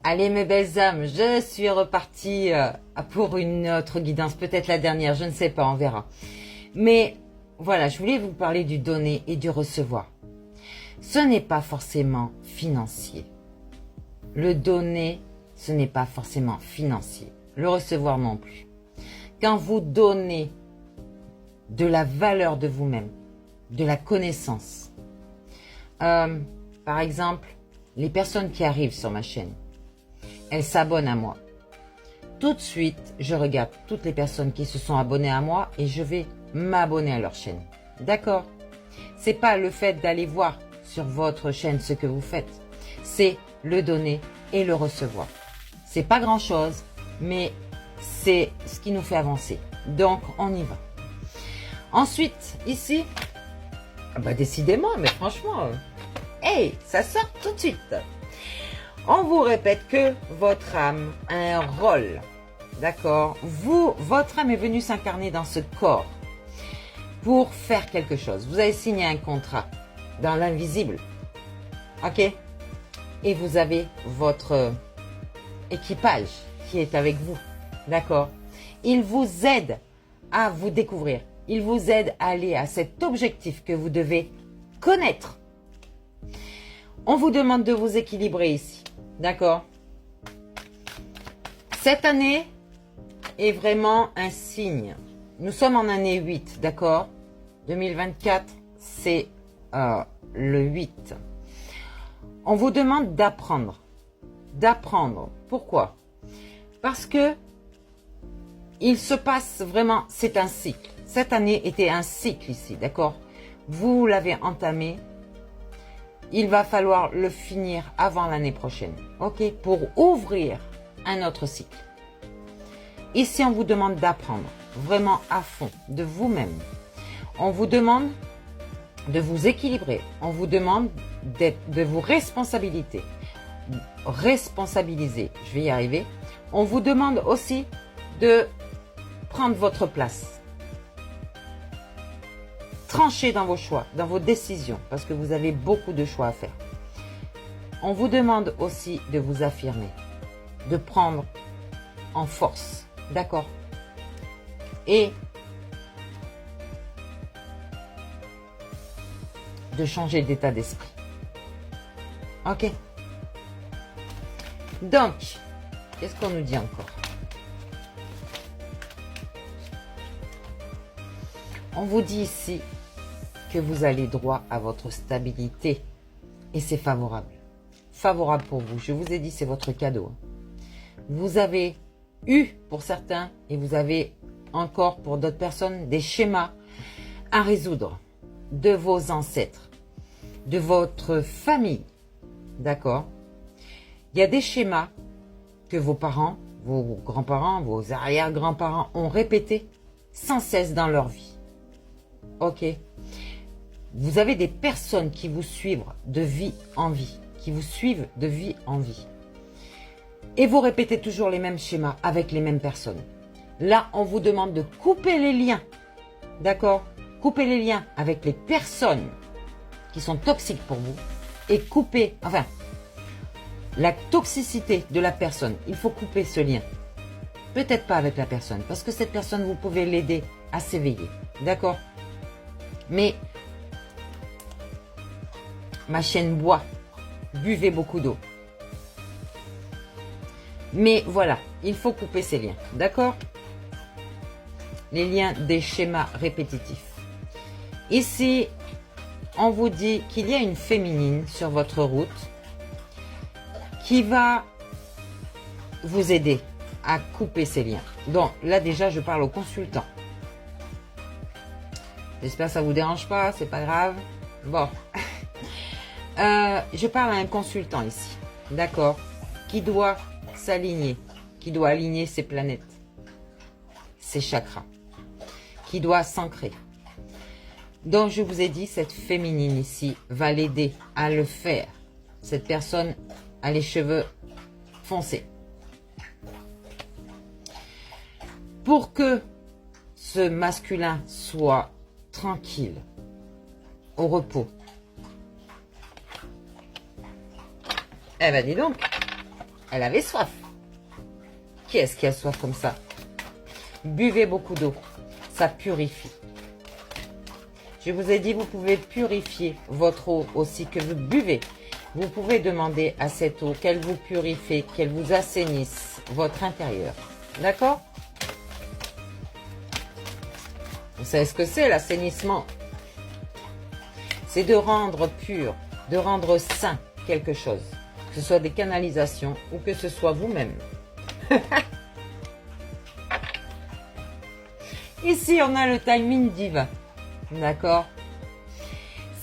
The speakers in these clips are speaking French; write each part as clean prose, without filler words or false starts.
Allez mes belles âmes, je suis repartie pour une autre guidance, peut-être la dernière, je ne sais pas, on verra. Mais voilà, je voulais vous parler du donner et du recevoir. Ce n'est pas forcément financier. Le donner, ce n'est pas forcément financier. Le recevoir non plus. Quand vous donnez de la valeur de vous-même, de la connaissance, par exemple, les personnes qui arrivent sur ma chaîne, elles s'abonnent à moi. Tout de suite, je regarde toutes les personnes qui se sont abonnées à moi et je vais m'abonner à leur chaîne. D'accord? C'est pas le fait d'aller voir sur votre chaîne ce que vous faites. C'est le donner et le recevoir. C'est pas grand chose, mais c'est ce qui nous fait avancer. Donc, on y va. Ensuite, ici, décidément, mais franchement, hey, ça sort tout de suite. On vous répète que votre âme a un rôle, d'accord? Votre âme est venue s'incarner dans ce corps pour faire quelque chose. Vous avez signé un contrat dans l'invisible, ok? Et vous avez votre équipage qui est avec vous, d'accord? Il vous aide à vous découvrir. Il vous aide à aller à cet objectif que vous devez connaître. On vous demande de vous équilibrer ici. D'accord? Cette année est vraiment un signe. Nous sommes en année 8, d'accord? 2024, c'est le 8. On vous demande d'apprendre. D'apprendre. Pourquoi? Parce que il se passe vraiment, c'est un cycle. Cette année était un cycle ici, d'accord? Vous l'avez entamé. Il va falloir le finir avant l'année prochaine, ok? Pour ouvrir un autre cycle. Ici, on vous demande d'apprendre vraiment à fond de vous-même. On vous demande de vous équilibrer. On vous demande de vous responsabiliser. Je vais y arriver. On vous demande aussi de prendre votre place. Tranchez dans vos choix, dans vos décisions, parce que vous avez beaucoup de choix à faire. On vous demande aussi de vous affirmer, de prendre en force, d'accord? Et de changer d'état d'esprit. Ok? Donc, qu'est-ce qu'on nous dit encore? On vous dit ici que vous allez droit à votre stabilité et c'est favorable. Favorable pour vous. Je vous ai dit, c'est votre cadeau. Vous avez eu pour certains et vous avez encore pour d'autres personnes des schémas à résoudre de vos ancêtres, de votre famille. D'accord? Il y a des schémas que vos parents, vos grands-parents, vos arrière-grands-parents ont répétés sans cesse dans leur vie. Ok? Vous avez des personnes qui vous suivent de vie en vie, qui vous suivent de vie en vie. Et vous répétez toujours les mêmes schémas avec les mêmes personnes. Là, on vous demande de couper les liens. D'accord? Couper les liens avec les personnes qui sont toxiques pour vous et couper, enfin, la toxicité de la personne. Il faut couper ce lien. Peut-être pas avec la personne, parce que cette personne, vous pouvez l'aider à s'éveiller. D'accord? Mais ma chaîne boit, buvez beaucoup d'eau. Mais voilà, il faut couper ces liens, d'accord? Les liens des schémas répétitifs. Ici, on vous dit qu'il y a une féminine sur votre route qui va vous aider à couper ces liens. Donc là déjà, je parle au consultant. J'espère que ça ne vous dérange pas, c'est pas grave. Bon. Je parle à un consultant ici, d'accord, qui doit s'aligner, qui doit aligner ses planètes, ses chakras, qui doit s'ancrer. Donc je vous ai dit, cette féminine ici va l'aider à le faire. Cette personne a les cheveux foncés. Pour que ce masculin soit tranquille, au repos. Eh ben dis donc, Elle avait soif. Qui est-ce qui a soif comme ça? Buvez beaucoup d'eau. Ça purifie. Je vous ai dit, vous pouvez purifier votre eau aussi que vous buvez. Vous pouvez demander à cette eau qu'elle vous purifie, qu'elle vous assainisse votre intérieur. D'accord? Vous savez ce que c'est l'assainissement? C'est de rendre pur, de rendre sain quelque chose. Que ce soit des canalisations ou que ce soit vous-même. Ici, on a le timing divin. D'accord?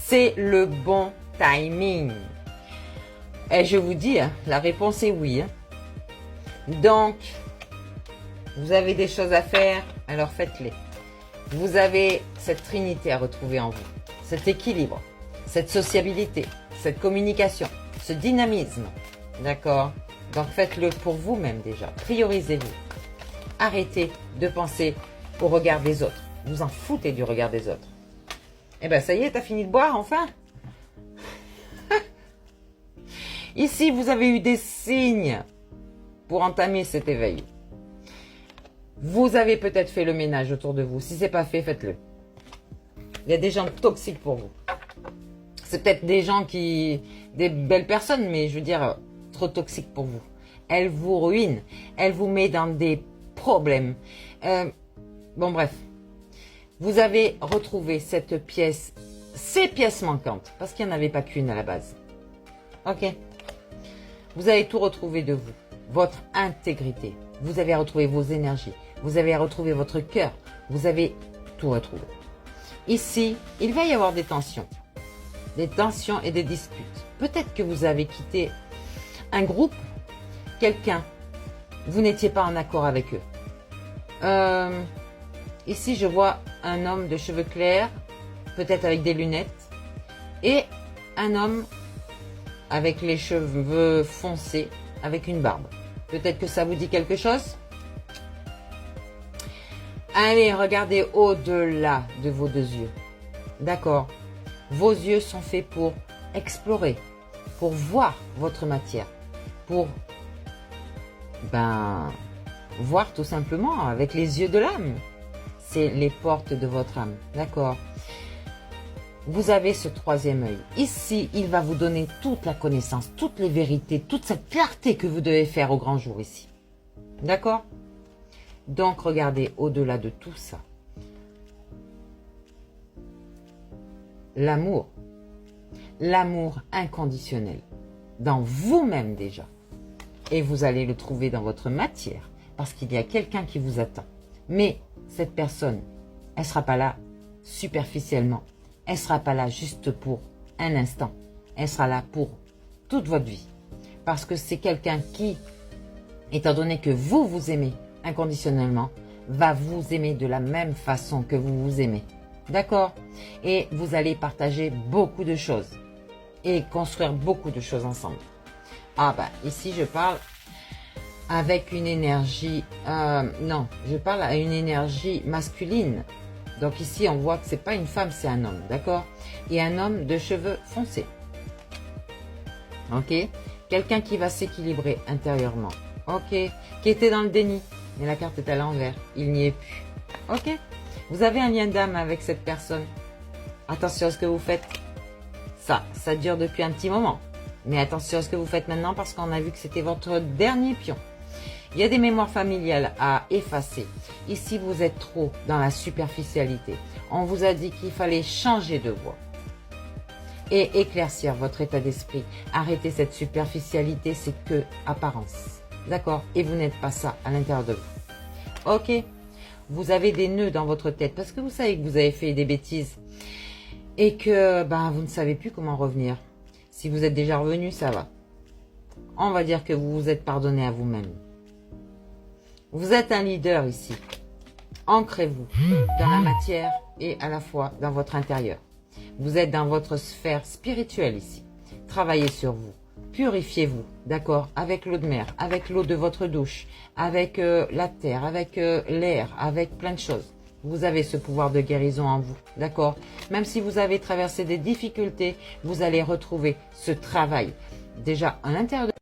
C'est le bon timing. Et je vous dis, hein, la réponse est oui. Hein. Donc, vous avez des choses à faire, alors faites-les. Vous avez cette trinité à retrouver en vous. Cet équilibre, cette sociabilité, cette communication, ce dynamisme. D'accord? Donc faites-le pour vous-même déjà. Priorisez-vous. Arrêtez de penser au regard des autres. Vous en foutez du regard des autres. Eh ben ça y est, t'as fini de boire enfin? Ici, vous avez eu des signes pour entamer cet éveil. Vous avez peut-être fait le ménage autour de vous. Si ce n'est pas fait, faites-le. Il y a des gens toxiques pour vous. C'est peut-être des gens des belles personnes, mais je veux dire, trop toxiques pour vous. Elles vous ruinent. Elles vous mettent dans des problèmes. Bon, bref. Vous avez retrouvé cette pièce, ces pièces manquantes, parce qu'il n'y en avait pas qu'une à la base. Ok? Vous avez tout retrouvé de vous. Votre intégrité. Vous avez retrouvé vos énergies. Vous avez retrouvé votre cœur. Vous avez tout retrouvé. Ici, il va y avoir des tensions. Des tensions et des disputes. Peut-être que vous avez quitté un groupe, quelqu'un. Vous n'étiez pas en accord avec eux. Ici, je vois un homme de cheveux clairs, peut-être avec des lunettes, et un homme avec les cheveux foncés, avec une barbe. Peut-être que ça vous dit quelque chose? Allez, regardez au-delà de vos deux yeux. D'accord? Vos yeux sont faits pour explorer, pour voir votre matière, pour voir tout simplement avec les yeux de l'âme. C'est les portes de votre âme. D'accord? Vous avez ce troisième œil. Ici, il va vous donner toute la connaissance, toutes les vérités, toute cette clarté que vous devez faire au grand jour ici. D'accord? Donc, regardez au-delà de tout ça. L'amour. L'amour inconditionnel. Dans vous-même déjà. Et vous allez le trouver dans votre matière. Parce qu'il y a quelqu'un qui vous attend. Mais cette personne, elle ne sera pas là superficiellement. Elle ne sera pas là juste pour un instant. Elle sera là pour toute votre vie. Parce que c'est quelqu'un qui, étant donné que vous vous aimez inconditionnellement, va vous aimer de la même façon que vous vous aimez. D'accord? Et vous allez partager beaucoup de choses. Et construire beaucoup de choses ensemble. Ah ici je parle avec une énergie... non, je parle à une énergie masculine. Donc ici, on voit que c'est pas une femme, c'est un homme, d'accord? Et un homme de cheveux foncés. Ok? Quelqu'un qui va s'équilibrer intérieurement. Ok? Qui était dans le déni. Mais la carte est à l'envers. Il n'y est plus. Ok? Vous avez un lien d'âme avec cette personne. Attention à ce que vous faites. Ça dure depuis un petit moment. Mais attention à ce que vous faites maintenant parce qu'on a vu que c'était votre dernier pion. Il y a des mémoires familiales à effacer. Ici, vous êtes trop dans la superficialité. On vous a dit qu'il fallait changer de voie et éclaircir votre état d'esprit. Arrêtez cette superficialité, c'est que apparence. D'accord? Et vous n'êtes pas ça à l'intérieur de vous. Ok? Vous avez des nœuds dans votre tête parce que vous savez que vous avez fait des bêtises et que vous ne savez plus comment revenir. Si vous êtes déjà revenu, ça va. On va dire que vous vous êtes pardonné à vous-même. Vous êtes un leader ici. Ancrez-vous dans la matière et à la fois dans votre intérieur. Vous êtes dans votre sphère spirituelle ici. Travaillez sur vous. Purifiez-vous, d'accord? Avec l'eau de mer, avec l'eau de votre douche, avec la terre, avec l'air, avec plein de choses. Vous avez ce pouvoir de guérison en vous, d'accord? Même si vous avez traversé des difficultés, vous allez retrouver ce travail déjà à l'intérieur de